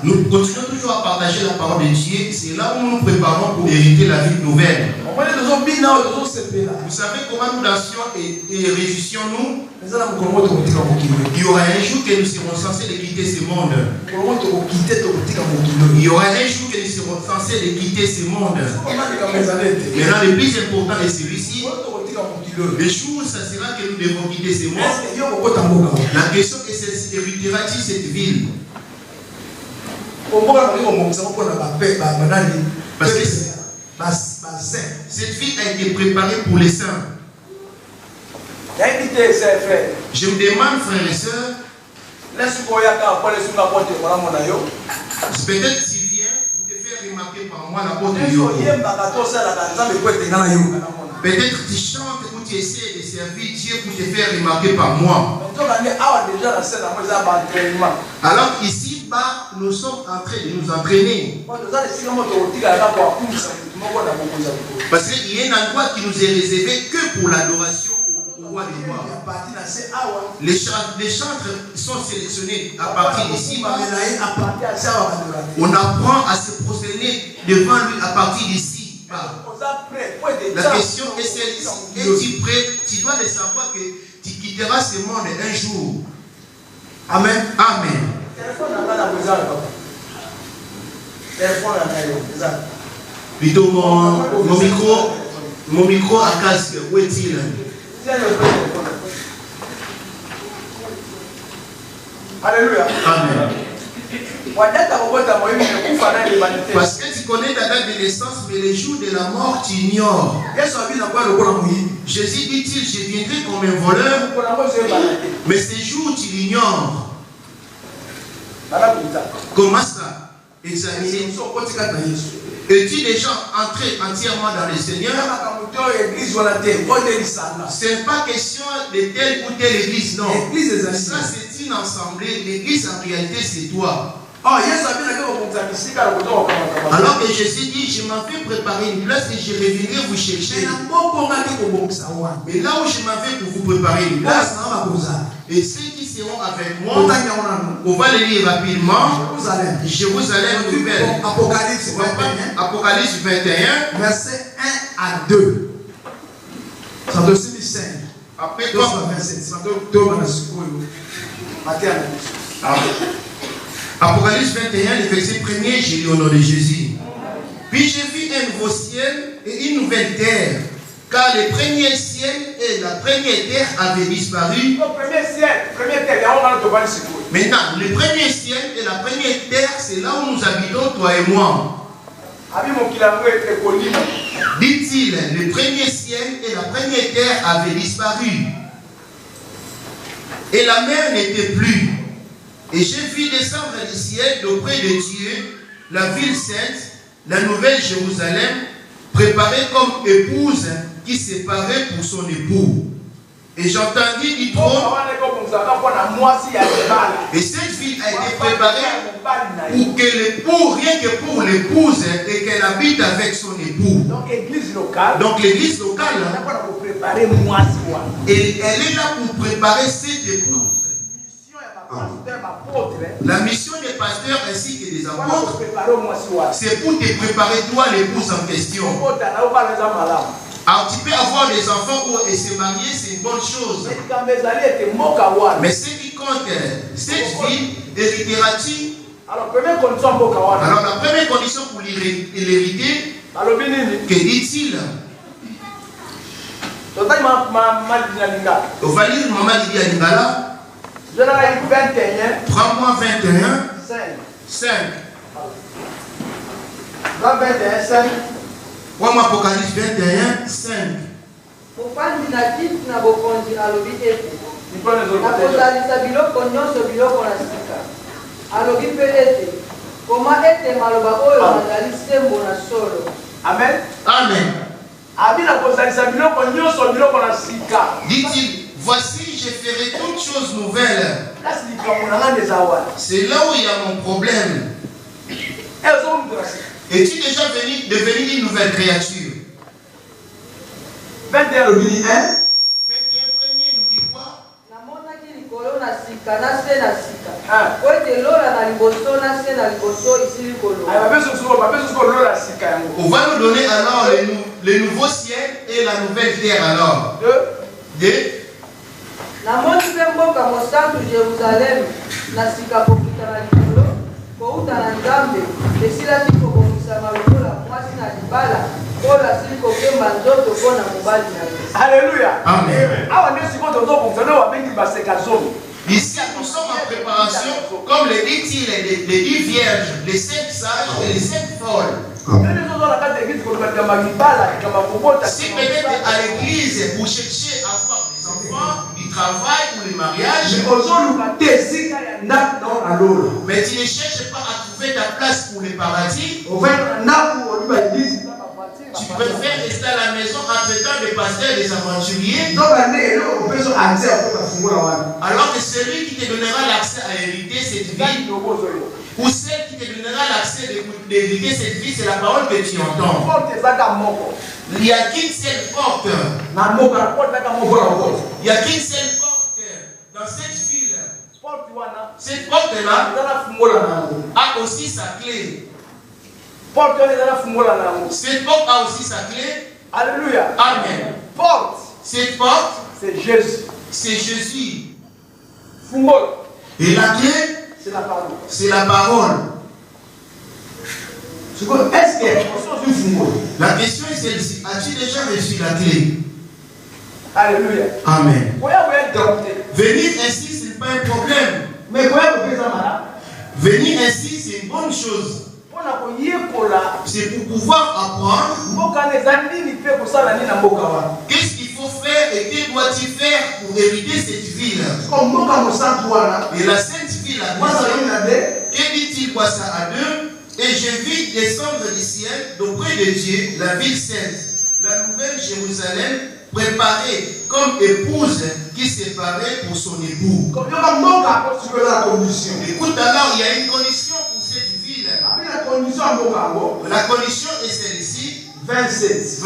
Nous continuons toujours à partager la parole de Dieu. C'est là où nous nous préparons pour hériter la vie nouvelle. Vous savez comment nous dansions et réjouissions-nous? Il y aura un jour que nous serons censés de quitter ce monde. Il y aura un jour que nous serons censés de quitter ce monde. Maintenant, le plus important est celui-ci. Le jour où ça sera que nous devons quitter ce monde, la question est celle-ci: héritera-t-il cette ville? Parce que cette ville a été préparée pour les saints. Je me demande, frères et sœurs, peut-être tu viens pour te faire remarquer par moi la porte de Dieu. Peut-être tu chantes ou tu essaies de servir Dieu pour te faire remarquer par moi. Alors ici-bas, nous sommes en train de nous entraîner. Parce qu'il y a un endroit qui nous est réservé que pour l'adoration au roi des rois. Les chantres sont sélectionnés à partir d'ici. On apprend à se prosterner devant lui à partir d'ici. La question est celle-ci: es-tu prêt? Tu dois le savoir que tu quitteras ce monde un jour. Amen. Amen. Plutôt mon micro à casque, où est-il? Alléluia. Amen. Parce que tu connais ta date de naissance, mais les jours de la mort, tu ignores. Jésus dit-il: je viendrai comme un voleur, mais ces jours, tu l'ignores. Comment ça? Examiner. Es-tu déjà entré entièrement dans le Seigneur? Ce n'est pas question de telle ou telle église, non. Ça, c'est une assemblée. L'église, en réalité, c'est toi. Alors que Jésus dit: je m'en vais préparer une place et je reviendrai vous chercher. Mais là où je m'en vais pour vous préparer une place, et ceux qui seront avec moi, on va le lire rapidement. Jérusalem nouvelle. Apocalypse 21, verset 1 à 2. Ça doit se dire 5. Après quoi? Apocalypse 21, le verset 1er, j'ai lu au nom de Jésus. Puis j'ai vu un nouveau ciel et une nouvelle terre, car le premier ciel et la première terre avaient disparu. Maintenant, le premier ciel et la première terre, c'est là où nous habitons, toi et moi. Dit-il, le premier ciel et la première terre avaient disparu. Et la mer n'était plus. Et j'ai vu descendre du ciel d'auprès de Dieu la ville sainte, la nouvelle Jérusalem, préparée comme épouse qui se préparait pour son époux. Et j'entendis du trône. Et cette ville a été préparée pour que l'époux, rien que pour l'épouse, et qu'elle habite avec son époux. Donc l'église locale. Et elle est là pour préparer cette épouse. La mission des pasteurs ainsi que des apôtres, c'est pour te préparer toi l'épouse en question. Alors tu peux avoir des enfants et se marier, c'est une bonne chose. Mais ce qui compte, cette vie, héritera-t-il? Alors la première condition pour l'hériter, que dit-il? On va lire Maman Lydia Lingala. Prends-moi 21. 5. Prends-moi Apocalypse 21, 5. Amen. Amen. Dit-il: voici, je ferai toutes choses nouvelles. C'est là où il y a mon problème. Es-tu déjà devenu une nouvelle créature? 21 premier nous dit quoi? On va nous donner alors les nouveaux ciels et la nouvelle terre alors. Deux. Alléluia. Amen. Ici, nous sommes en préparation, comme les 10 tigres, les 10 vierges, les 5 sages et les 5 folles. Si peut-être à l'église, vous cherchez à avoir des enfants, du travail ou le mariage, mais tu ne cherches pas à trouver ta place pour le paradis, tu préfères rester à la maison en traitant des pasteurs, des aventuriers, alors que celui qui te donnera l'accès à hériter cette vie, ou celle qui te donnera l'accès d'hériter cette vie, c'est la parole que tu entends. Il n'y a qu'une seule porte. Il n'y a qu'une seule porte dans cette ville. Cette porte-là a aussi sa clé. Cette porte a aussi sa clé. Alléluia. Amen. Porte. Cette porte, c'est Jésus. C'est Jésus. Et la clé, c'est la parole. C'est la parole. Est-ce que la question est celle-ci. As-tu déjà reçu la clé? Alléluia. Amen. Venir ainsi, ce n'est pas un problème. Mais venir ainsi, c'est une bonne chose. C'est pour pouvoir apprendre qu'est-ce qu'il faut faire et que dois-tu faire pour hériter cette ville. Et la sainte ville a dit, que dit-il quoi ça à deux? Et je vis descendre du ciel d'auprès de Dieu la ville sainte, la nouvelle Jérusalem, préparée comme épouse qui s'est préparée pour son époux. Écoute alors, il y a une condition pour cette ville. La condition est celle-ci. 27.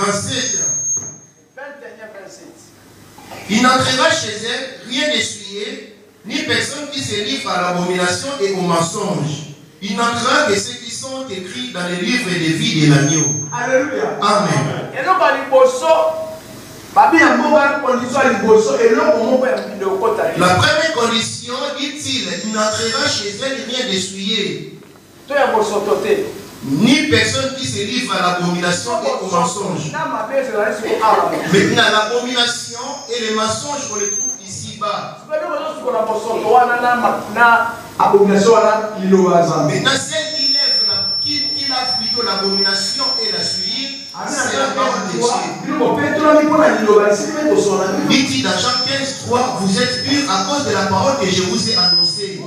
Il n'entrera chez elle rien d'essuyé, ni personne qui se livre à l'abomination et au mensonge. Il n'entrera que ceux qui sont écrits dans les livres de vie de l'agneau. Alléluia. Amen. La première condition, dit-il, il n'entrera chez elle rien d'essuyé, ni personne qui se livre à l'abomination et au mensonge. Maintenant, l'abomination et les mensonges, on les trouve ici-bas. Maintenant, celle qui lave plutôt l'abomination et la suie, c'est la parole de Dieu. Dit dans Jean 15:3, vous êtes purs à cause de la parole que je vous ai annoncée.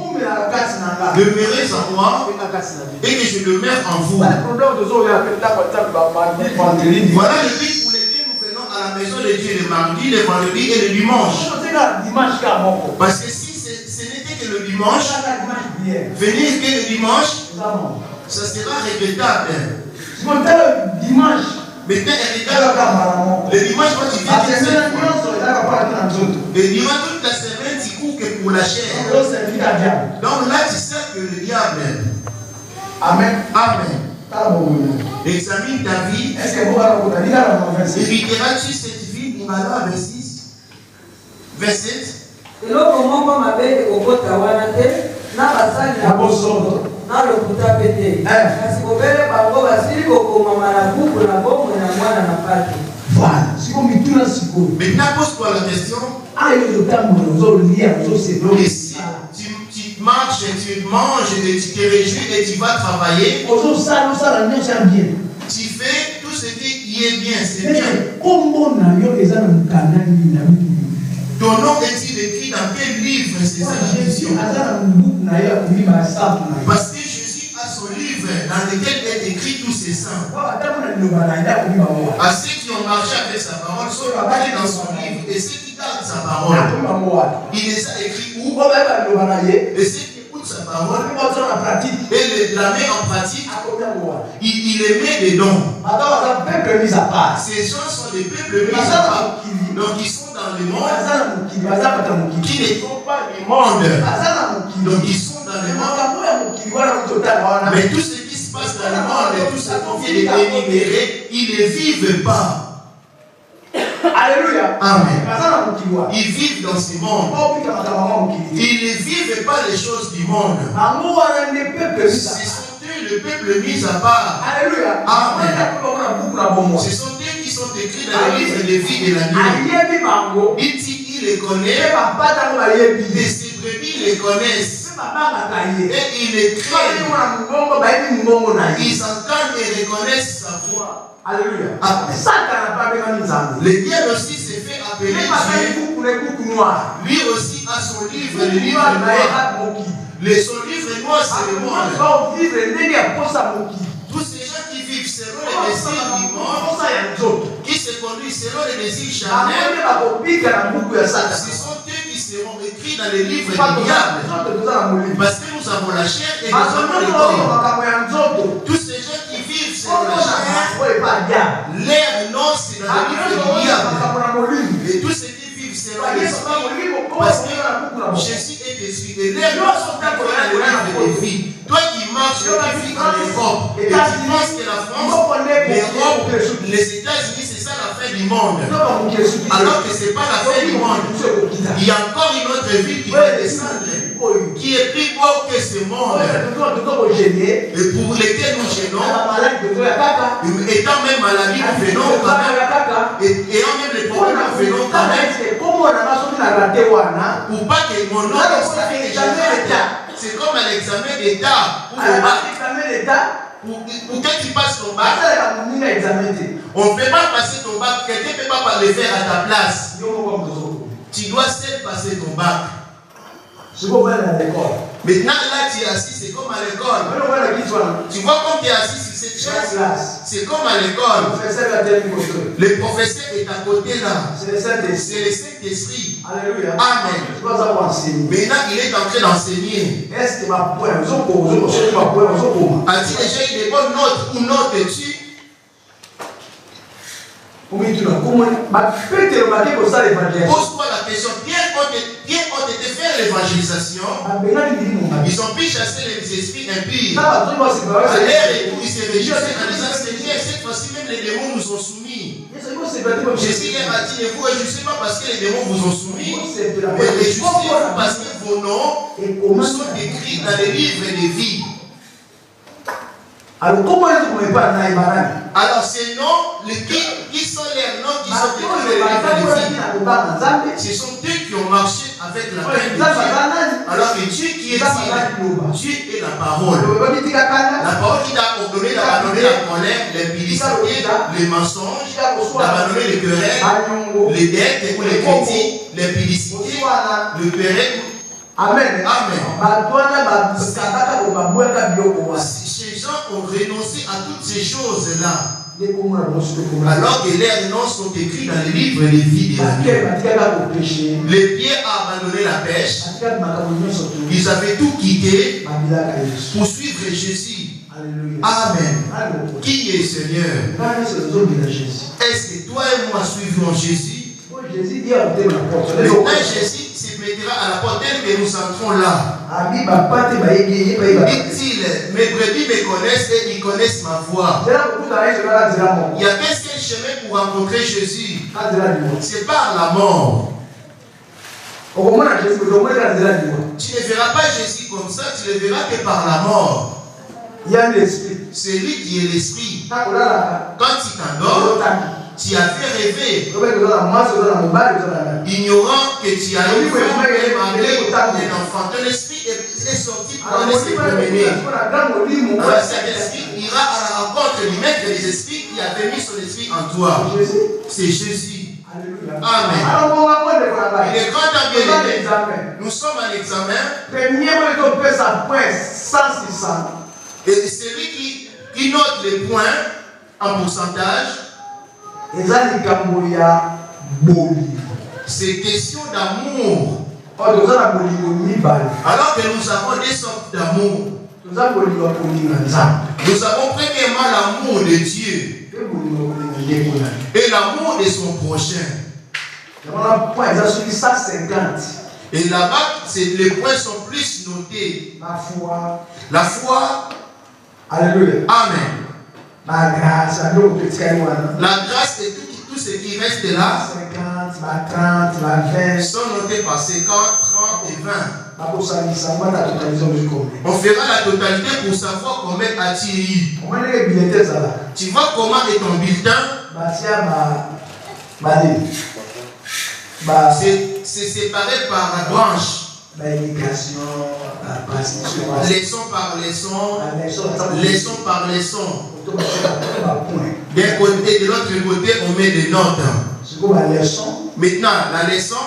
Demeurez en moi et que je demeure en vous. Voilà le but pour lequel nous venons à la maison de Dieu le mardi, le vendredi et le dimanche. Parce que si ce n'était que le dimanche, venir que le dimanche, ça sera regrettable. Maintenant, le dimanche, quand tu viens, le dimanche, toute la semaine, tu cours que pour la chair. Donc là, tu sais que le diable. Amen. Amen. Examine ta vie. Hériteras-tu cette vie? Il va là, 26. 27. Voilà. Maintenant, pose-toi la question. Et si tu marches, tu manges, et tu te réjouis et tu vas travailler, tu fais tout ce qui est bien, c'est bien. Ton nom est-il écrit dans quel livre? C'est ça la question. Parce que Jésus a son livre dans lequel est écrit tous ses saints. À ceux qui ont marché avec sa parole sont rappelés dans son livre. Et ceux qui gardent sa parole, il les a écrits où? Et ceux qui écoutent sa parole et la met en pratique, il les met dedans. Ces gens sont des peuples mis à part. Donc ils sont dans le monde qui ne sont pas du monde. Donc ils sont dans le monde Mais tout ce qui se passe dans le monde et tout ce qu'on vient d'énumérer, ils ne vivent pas. Alléluia. Amen. Ils vivent dans ce monde. Ils ne vivent pas les choses du monde. Ce sont eux, le peuple mis à part. Alléluia. Amen. Ce sont eux qui sont écrits dans le livre de vie de l'agneau. Il dit qu'il les connaît. Et ses brebis les connaissent. Et ils les craignent. Ils entendent et reconnaissent sa voix. Alléluia. Le diable aussi s'est fait appeler Dieu. Lui aussi a son livre, le livre noir. Son livre noir, c'est le monde. Tous ces gens qui vivent selon les désirs du monde, qui se conduisent selon les désirs charnels, ce sont eux qui seront écrits dans les livres du diable. Parce que nous avons la chair et nous avons le corps. Tous ces gens qui vivent selon la chair, l'air non, c'est dans le livre du diable. Et tous ceux qui vivent selon l'esprit, parce que Jésus est esprit. Et l'air non sont dans le livre de vie. Toi qui marches et qui vis en Europe, et tu penses que la France, l'Europe, les États-Unis, c'est ça la fin du monde. Alors que ce n'est pas la fin du monde. Il y a encore une autre ville qui va descendre, qui est plus beau que ce monde. Et pour lesquels nous gênons, étant même maladie, nous venons quand même. Et ayant même les problèmes, nous venons quand même. Pour pas que mon nom c'est comme un examen d'État pour le bac. Pour que tu passes ton bac, on ne peut pas passer ton bac, quelqu'un ne peut pas le faire à ta place. Tu dois seul passer ton bac. Maintenant, là, tu es assis, c'est comme à l'école. Tu vois comme tu es assis sur cette chaise, c'est comme à l'école. Le professeur est à côté là. C'est le Saint-Esprit. Alléluia. Amen. Maintenant, il est en train d'enseigner. As-tu déjà eu des bonnes notes ou notes-tu? Pose-toi la question. Bien ont été faire l'évangélisation. Ils ont pu chasser les esprits impies. À l'air et tout, ils se réjouissent en disant Seigneur, cette fois-ci même les démons nous ont soumis. Jésus a dit, ne vous réjouissez pas parce que les démons vous ont soumis, mais réjouissez-vous parce que vos noms sont écrits dans les livres de vie. Alors comment est-ce qu'on ne peut pas naïbaner? Alors ces noms, qui sont les noms qui sont écrits dans les livres de vie? Ce sont eux qui ont marché avec la main de Dieu. Alors que Dieu qui est Dieu est la parole. La parole qui t'a ordonné d'abandonner la colère, l'impudicité, les mensonges, d'abandonner les querelles, les dettes ou les critiques, l'impudicité, le querelle. Amen. Amen. Ces gens ont renoncé à toutes ces choses-là. Alors que leurs noms sont écrits dans les livres de vie de l'agneau. Les pieds ont abandonné la pêche. Ils avaient tout quitté pour suivre Jésus. Amen. Qui est Seigneur? Est-ce que toi et moi suivons Jésus? Maintenant Jésus se mettra à la porte dès que nous entrons là. Dit-il, mes brebis me connaissent et ils connaissent ma voix. Il y a qu'un seul chemin pour rencontrer Jésus. C'est par la mort. Tu ne verras pas Jésus comme ça, tu le verras que par la mort. C'est lui qui est l'esprit. Quand tu t'endors, tu as fait rêver, ignorant que tu as eu un enfant. Ton esprit est sorti pour aller se promener. Alors cet esprit ira à la rencontre du maître des esprits qui a mis son esprit en toi. C'est Jésus. Amen. Il est grand à bien aimé. Nous sommes à l'examen. Et celui qui note les points en pourcentage, c'est question d'amour. Alors que nous avons des sortes d'amour. Nous avons premièrement l'amour de Dieu et l'amour de son prochain. Et là-bas, les points sont plus notés. La foi, Alléluia. Amen. La grâce, La grâce et tout ce qui reste là 50, la 30, la 20. sont notés par 50, 30 et 20. On fera la totalité pour savoir combien as-tu eu. Tu vois comment est ton bulletin. C'est séparé par branche. Leçon par leçon. Leçon par leçon. D'un côté et de l'autre côté, on met des notes. Maintenant, la leçon.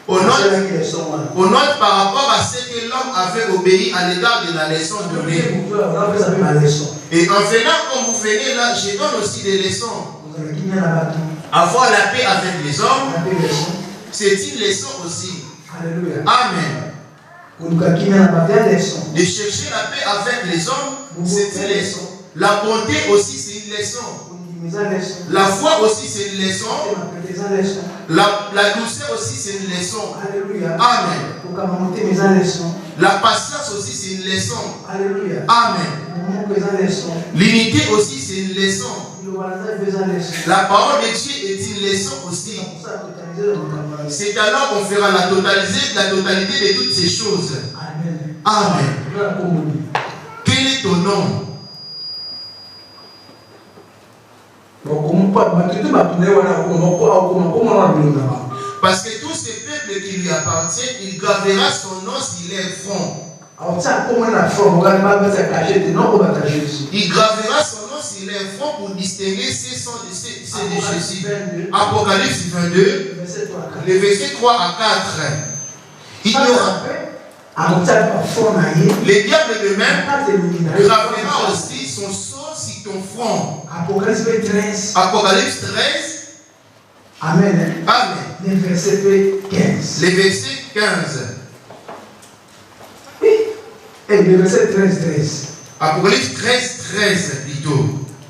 On note par rapport à ce que l'homme avait obéi à l'égard de la leçon donnée. Et en venant, comme vous venez là, je donne aussi des leçons. Avoir la paix avec les hommes, c'est une leçon aussi. Amen. De chercher la paix avec les hommes, c'est une leçon. La bonté aussi, c'est une leçon. La foi aussi, c'est une leçon. La douceur aussi, c'est une leçon. Amen. La patience aussi, c'est une leçon. Amen. L'unité aussi, c'est une leçon. La parole de Dieu est une leçon aussi. C'est alors qu'on fera la totalité de toutes ces choses. Amen. Quel est ton nom? Parce que tous ces peuples qui lui appartiennent, il gravera son nom sur les fronts. Il gravera son nom sur les fronts pour distinguer ces sons de Jésus. Apocalypse 22, le verset 3 à 4. Il y aura le diable de même gravera aussi son sceau sur ton front. Apocalypse 13. Apocalypse 13. Amen. Amen. Le verset 15. Le verset 15. Oui. Et le verset 13. Apocalypse 13 plutôt.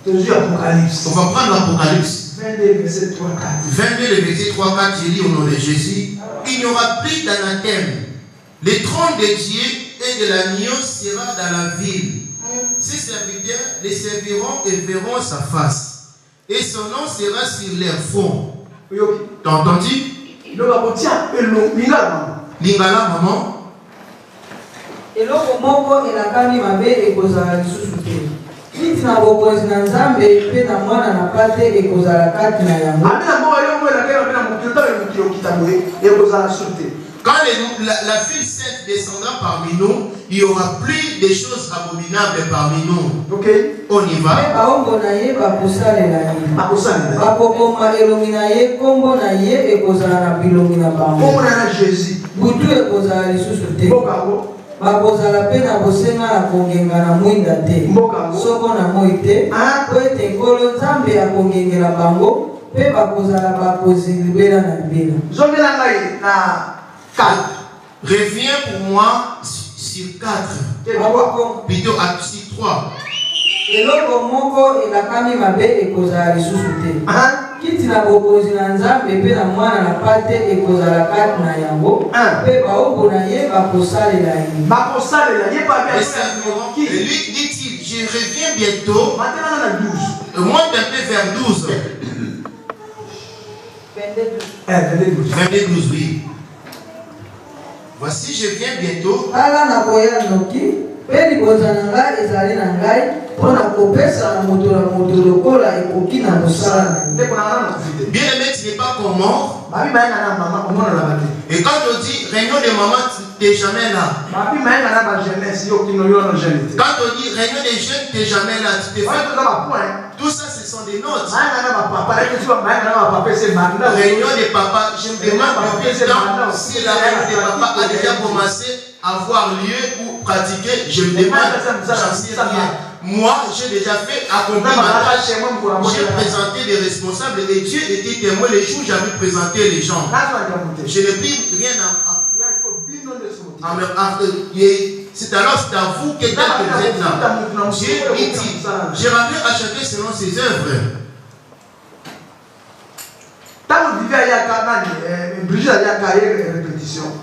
Toujours Apocalypse. On va prendre l'Apocalypse. 22, verset 3, 4. 22, le verset 3, 4, j'ai dit au nom de Jésus. Il n'y aura plus d'anathème. Le trône de Dieu et de l'agneau sera dans la ville. Ses serviteurs les serviront et verront sa face. Et son nom sera sur leur front. T'as entendu? Lingala, maman. Eloko moko elakani mabe ekozala lisusu te. Kiti na bokonzi na Nzambe pe na mwana na pate ekozala kati na yango. Quand la file sainte descendra parmi nous, il n'y aura plus de choses abominables parmi nous. Ok. On y va. Jésus. Bakozala pe na bosenga na kongenga na mwinda te. Soko na moi te. Po ete nkolo Nzambe akongengela bango pe bakozala bakozi libela na libela. Reviens pour moi sur 4. Plutôt sur 3. Eloko moko elakami mabe ekozala lisusu te. Kiti na bokonzi na Nzambe pe na mwana na pate ekozala kati na yango. Pe baoko na ye bakosalela ye. Et lui dit-il, je reviens bientôt. Monte un peu vers 12. 22, oui. Voici, je viens bientôt. Ala na koya noki, pe liboza na ngai ezali na ngai, pona kopesa na moto lokola ekoki na mosala. Bien-aimé, tu n'es pas comme mort. Et quand on dit réunion de maman, tu n'es jamais là. Quand on dit réunion des jeunes, tu n'es jamais là. Tu te fais... Tout ça, ce sont des notes. Réunion des papas, je me demande si la réunion des papas a déjà commencé à avoir lieu pour pratiquer. Je me demande, j'en sais rien. Moi, j'ai déjà fait accomplir ma tâche. J'ai présenté des responsables et Dieu était témoin les jours où j'avais présenté les gens. Je n'ai pris rien c'est alors c'est à vous que vous êtes là. Dieu dit, j'ai rendu à chacun selon ses œuvres.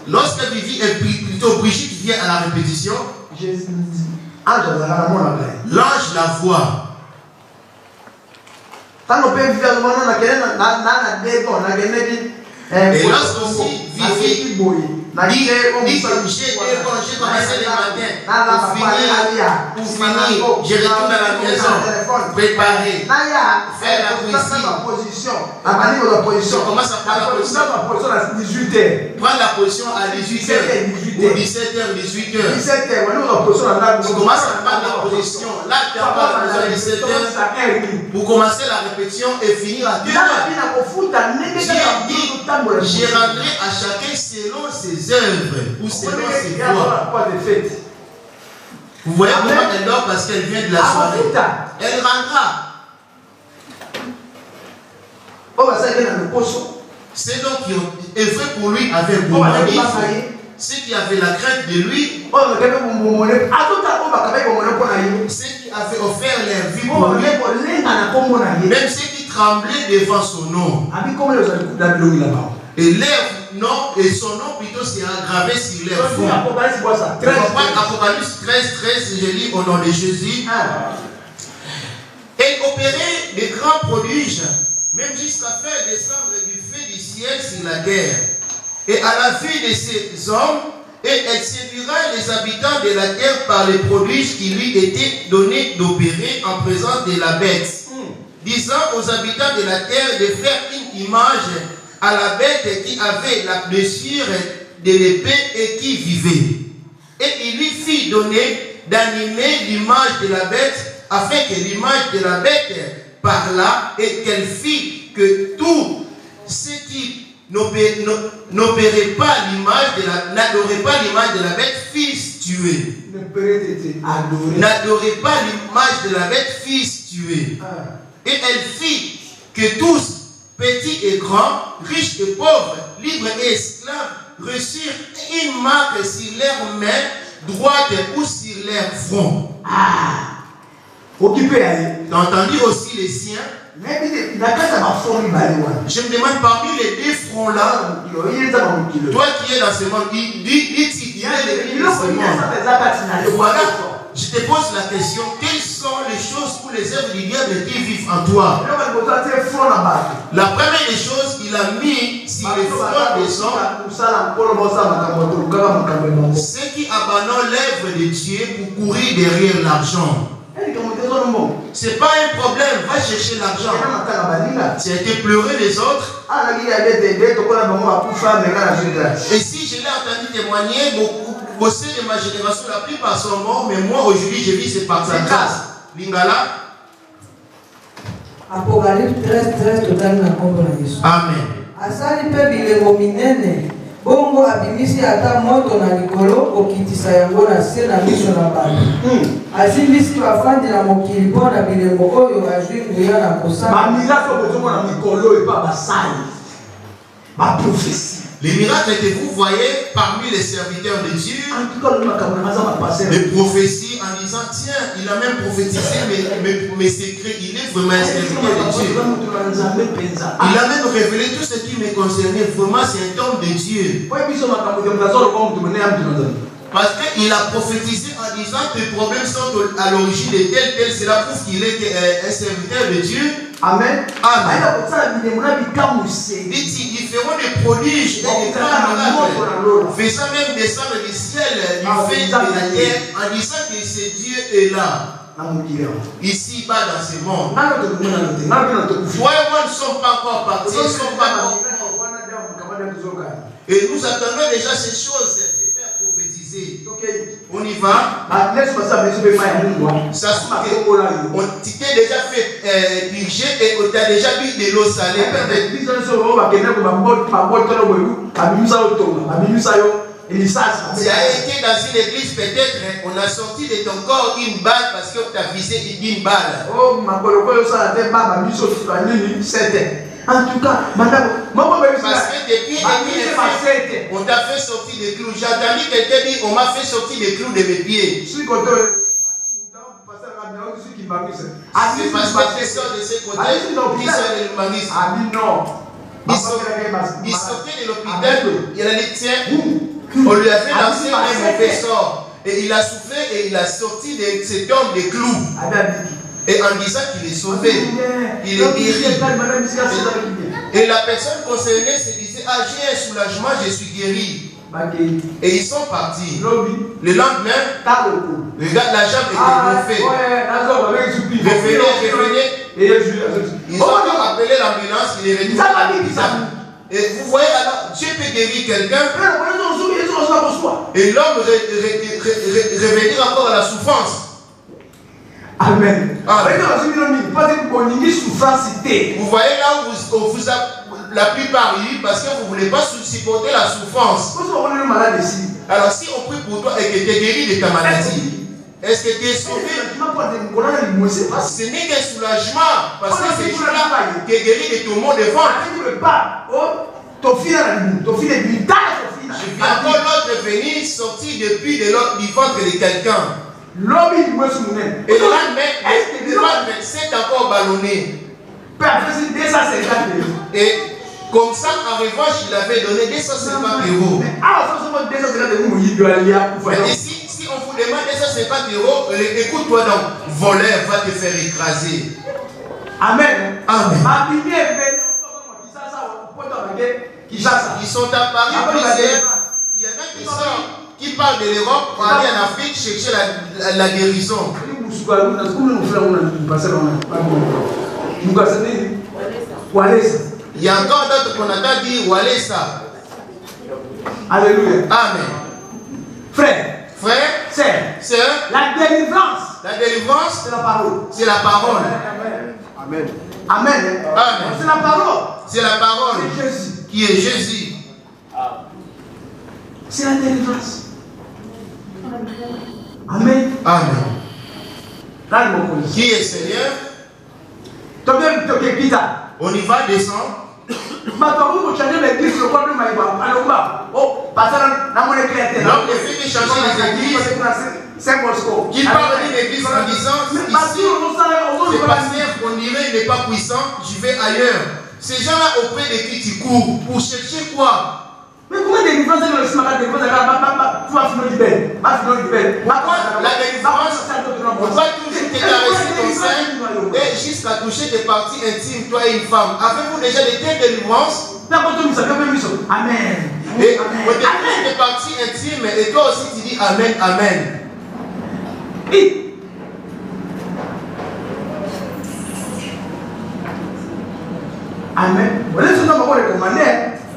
Lorsque Brigitte vient à la répétition, l'ange la voit. Et lorsqu'aussi Vivi dit que j'ai commencé le matin pour finir, je retourne à la maison, préparer, faire la position. On commence à prendre la position. Prendre la position à 18h ou 17h, 18h. Tu commences à prendre la position. Là, tu as pas besoin de 17h pour commencer la répétition et finir à 2h. J'ai rentré à chacun selon ses œuvres ou selon ses voies. Vous voyez comment elle dort parce qu'elle vient de la soirée. Elle rendra. C'est donc qui œuvré pour lui avec gourmandise. Ceux qui avaient la crainte de lui, ceux qui avaient offert leur vie pour lui, même ceux qui tremblaient devant son nom. Et leur nom et son nom plutôt s'est aggravé sur leur front. Apocalypse 13, je lis au nom de Jésus. Et opérait des grands prodiges, même jusqu'à faire descendre du feu du ciel sur la guerre. Et à la vue de ces hommes, et elle séduira les habitants de la terre par les prodiges qui lui étaient donnés d'opérer en présence de la bête, disant aux habitants de la terre de faire une image à la bête qui avait la blessure de l'épée et qui vivait. Et il lui fit donner d'animer l'image de la bête, afin que l'image de la bête parlât et qu'elle fit que tous ceux qui n'adoraient pas l'image de la bête fissent tuer. N'adoraient pas l'image de la bête fissent tuer. Et elle fit que tous, petits et grands, riches et pauvres, libres et esclaves, reçurent une marque sur leurs mains droite ou sur leur front. T'as entendu aussi les siens? Je me demande parmi les deux fronts là, toi qui es dans ce monde, voilà, je te pose la question, quelles sont les choses ou les œuvres du diable qui vivent en toi? La première des choses, il a mis sur les fronts des hommes ceux qui abandonnent l'œuvre de Dieu pour courir derrière l'argent. C'est pas un problème, va chercher l'argent. Tu as été pleurer les autres. Et si je l'ai entendu témoigner, beaucoup de ma génération, la plupart sont morts, mais moi aujourd'hui je vis c'est par sa grâce. Lingala. Apocalypse 13, total na kombo na Yesu. Amen. Asali pe bilemo minene. Bongo abimisi ata moto na likolo okitisa yango na se na miso na bato. Azimbisi bafandi na mokili mpona bilemo oyo azwi nguya na kosala. Les miracles que vous voyez parmi les serviteurs de Dieu, les prophéties en disant tiens, il a même prophétisé mes secrets, il est vraiment un serviteur de Dieu. Il a même révélé tout ce qui me concernait, vraiment c'est un homme de Dieu. Parce qu'il a prophétisé en disant que les problèmes sont à l'origine de tel, cela prouve qu'il est un serviteur de Dieu. Amen. Amen. Ils feront des prodiges et des grands miracles, faisant même descendre du ciel, du feu de la terre, en disant que ce Dieu est là. Ici-bas dans ce monde. Toi et moi ne sommes pas encore partis, ne sommes pas encore. Et nous attendons déjà ces choses. On y va. Ça se fait. On t'était déjà fait purger et on t'a déjà mis de l'eau salée. Tu as été dans une église, peut-être, on a sorti de ton corps une balle parce qu'on t'a visé une balle. En tout cas, madame, parce que depuis on t'a fait sortir des clous. J'ai entendu quelqu'un dire on m'a fait sortir des clous de mes pieds. C'est parce que tu sors de ce côté qui sont les humanistes. Il sortait de l'hôpital, il a dit tiens, on lui a fait lancer un mauvais sort. Et il a soufflé et il a sorti de cet homme des clous. Et en disant qu'il est sauvé, il est guéri. Et la personne concernée se disait, ah j'ai un soulagement, je suis guéri. Et ils sont partis. Le lendemain, le gars de la jambe était gonflé. Revenez. Ils ont appelé l'ambulance, il est retourné à l'hôpital. Et vous voyez alors, Dieu peut guérir quelqu'un. Et l'homme revenir encore à la souffrance. Amen. Vous voyez là où vous la plupart y parce que vous ne voulez pas supporter la souffrance. Alors si on prie pour toi et que tu es guéri de ta maladie, est-ce que tu es sauvé? Ce n'est qu'un soulagement parce que c'est là qui est guéri de ton mot de ventre. Je viens encore l'autre venir sortir depuis de l'autre du ventre de quelqu'un. Et là, c'est encore ballonné. Et comme ça, en revanche, il avait donné 250 €. Mais si on vous demande 250 €, écoute-toi donc, voleur va te faire écraser. Amen. Amen. Ils sont à Paris plusieurs. Il y en a qui sortent, qui parlent de l'Europe pour aller en Afrique chercher la guérison. Il y a encore d'autres qu'on a dit Walesa. Alléluia. Amen. Frère, sœur, la délivrance, c'est la parole. C'est la parole. Amen. Amen. Amen. C'est la parole. C'est la parole. C'est Jésus. Qui est Jésus. C'est la délivrance. Amen. Amen. Qui est Seigneur? On y va descendre. L'homme ne fait que changer les églises. Qui parle d'une église en disant ici, le pasteur, on dirait, il n'est pas puissant, je vais ailleurs. Ces gens-là auprès de qui tu cours pour chercher quoi? Mais comment la délivrance la délivrance, on va toujours te caresser ton sein et jusqu'à toucher tes parties intimes, toi et une femme. Avez-vous déjà des telles délivrances? Amen. Et on te touche tes parties intimes et toi aussi tu dis Amen, Amen. Amen.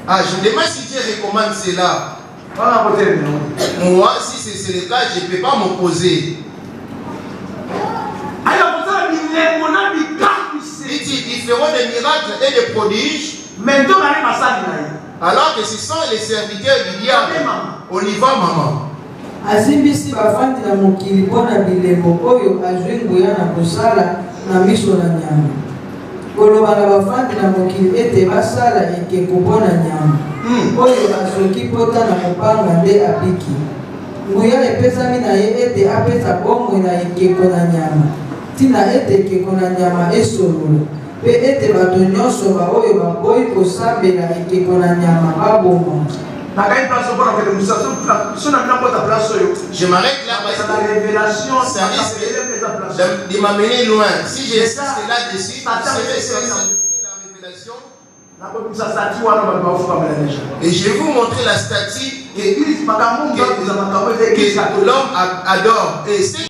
Je demande si Dieu recommande cela. Moi, si c'est le cas, je ne peux pas m'opposer. Ils feront des miracles et des prodiges. Alors que ce sont les serviteurs du diable. On y va, maman. Azimbisi bafandi na mokili mpona bilembo oyo azwi nguya na kosala na miso na nyama. Koloba na bafandi na mokili ete basala ekeko mpona nyama oyo asoki pota na mopanga nde abiki. Nguya epesami na ye ete apesa bomoi na ekeko na nyama tina ete ekeko na nyama esolola mpe ete bato nyonso baoyo baboyi kosambela ekeko na nyama baboma. Je m'arrête là parce que ça risque de m'amener loin. Si j'insiste là-dessus, c'est la révélation. Et je vais vous montrer la statue que l'homme adore. Et